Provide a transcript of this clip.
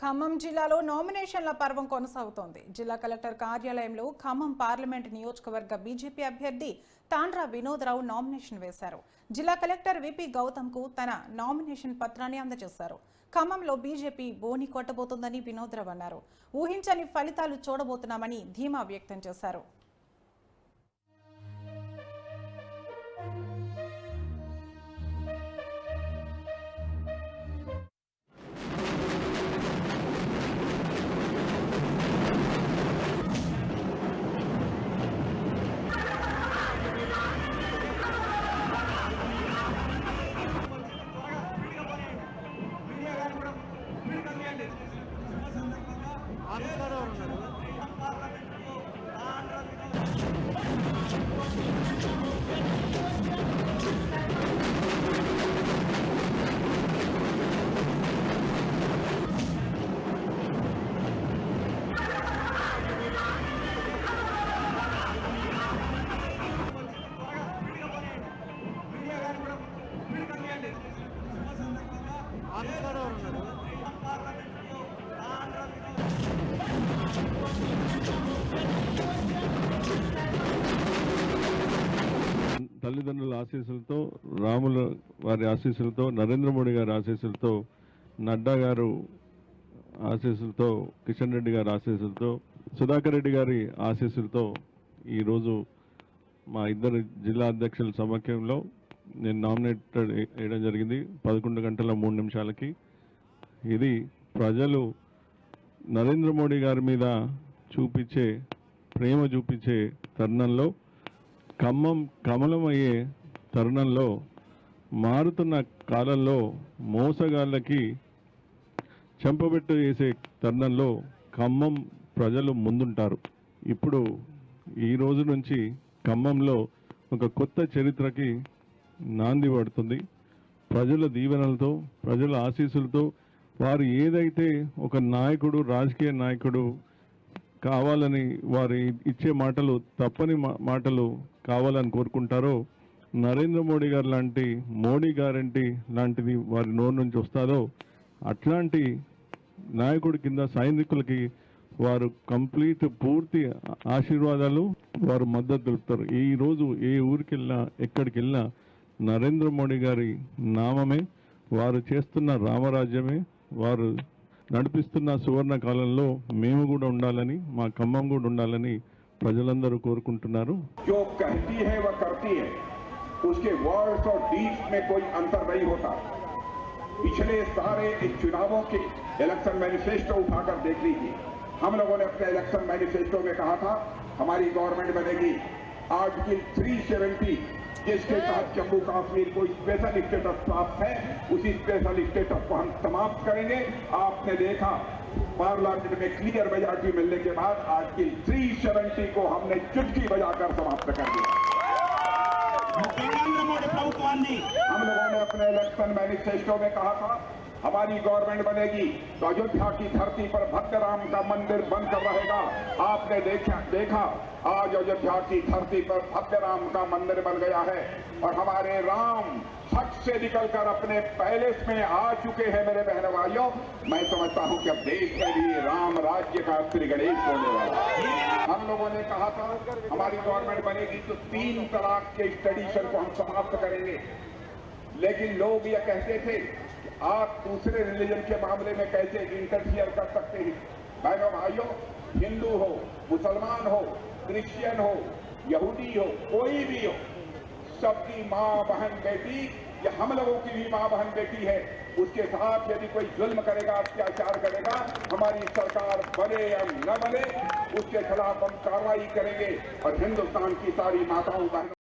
ఖమ్మం జిల్లాలో నామినేషన్ల పర్వం కొనసాగుతోంది. జిల్లా కలెక్టర్ కార్యాలయంలో ఖమ్మం పార్లమెంట్ నియోజకవర్గ బీజేపీ అభ్యర్థి తాండ్ర వినోద్రావు నామినేషన్ వేశారు. జిల్లా కలెక్టర్ విపి గౌతమ్కు తన నామినేషన్ పత్రాన్ని అందజేశారు. ఖమ్మంలో బీజేపీ బోని కొట్టబోతోందని వినోద్రావు అన్నారు. ఊహించని ఫలితాలు చూడబోతున్నామని ధీమా వ్యక్తం చేశారు. తల్లిదండ్రుల ఆశీస్సులతో, రాముల వారి ఆశీస్సులతో, నరేంద్ర మోడీ గారి ఆశీస్సులతో, నడ్డా గారు ఆశీస్సులతో, కిషన్ రెడ్డి గారి ఆశీస్సులతో, సుధాకర్ రెడ్డి గారి ఆశీస్సులతో ఈరోజు మా ఇద్దరు జిల్లా అధ్యక్షుల సమక్షంలో నేను నామినేటెడ్ వేయడం జరిగింది 11 గంటల 3 నిమిషాలకి. ఇది ప్రజలు నరేంద్ర మోడీ గారి మీద ప్రేమ చూపించే తరుణంలో, ఖమ్మం కమలమయ్యే తరుణంలో, మారుతున్న కాలంలో మోసగాళ్ళకి చెంపబెట్టు వేసే తరుణంలో ఖమ్మం ప్రజలు ముందుంటారు. ఇప్పుడు ఈ రోజు నుంచి ఖమ్మంలో ఒక కొత్త చరిత్రకి నాంది పడుతుంది. ప్రజల దీవెనలతో, ప్రజల ఆశీస్సులతో, వారు ఏదైతే ఒక నాయకుడు, రాజకీయ నాయకుడు కావాలని వారి ఇచ్చే మాటలు తప్పని మాటలు కావాలని కోరుకుంటారో, నరేంద్ర మోడీ గారు లాంటి మోడీ గ్యారంటీ లాంటిది వారి నోరు నుంచి వస్తారో అట్లాంటి నాయకుడి కింద సైనికులకి వారు పూర్తి ఆశీర్వాదాలు, వారు మద్దతు తెలుపుతారు. ఈరోజు ఏ ఊరికి వెళ్ళినా, ఎక్కడికి వెళ్ళినా నరేంద్ర మోడీ గారి నామమే, వారు చేస్తున్న రామరాజ్యమే, వారు నడిపిస్తున్న సువర్ణ కాలంలో మేము కూడా ఉండాలని, మా ఖమ్మం కూడా ఉండాలని ప్రజలందరూ కోరుకుంటున్నారు. जो कहती है वह करती है, उसके वर्ड्स और डीड्स में कोई अंतर नहीं होता. पिछले सारे चुनावों के इलेक्शन मैनिफेस्टो उठाकर देख लीजिए. हम लोगों ने अपने इलेक्शन मैनिफेस्टो में कहा था हमारी गवर्नमेंट बनेगी. आर्टिकल 370 जिसके तहत जम्मू कश्मीर को स्पेशल स्टेटस प्राप्त है, उसी स्पेशल स्टेटस को हम समाप्त करेंगे. आपने देखा पार्लियामेंट में क्लियर मेजॉरिटी मिलने के बाद आर्टिकल 370 को हमने चुटकी बजाकर समाप्त कर दिया. हम लोगों ने अपने इलेक्शन मैनिफेस्टो में कहा था हमारी गवर्नमेंट बनेगी तो अयोध्या की धरती पर भद्र राम का मंदिर बनकर रहेगा. आपने देखा आज अयोध्या की धरती पर भद्र राम का मंदिर बन गया है और हमारे राम हट से निकलकर अपने पैलेस में आ चुके हैं. मेरे बहन भाइयों, मैं समझता हूं कि अब देश में भी राम राज्य का श्री गणेश होने वाला है. हम लोगों ने कहा था हमारी गवर्नमेंट बनेगी तो 3 तलाक के इस ट्रेडिशन को हम समाप्त करेंगे. लेकिन लोग ये कहते थे आप दूसरे रिलीजन के मामले में कैसे इंटरफियर कर सकते हैं. बहनों भाइयों, हिंदू हो, मुसलमान हो, क्रिश्चियन हो, यहूदी हो, कोई भी हो, सबकी माँ बहन बेटी, या हम लोगों की भी माँ बहन बेटी है. उसके साथ यदि कोई जुल्म करेगा, अत्याचार करेगा, हमारी सरकार बने या न बने, उसके खिलाफ हम कार्रवाई करेंगे और हिंदुस्तान की सारी माताओं बहनों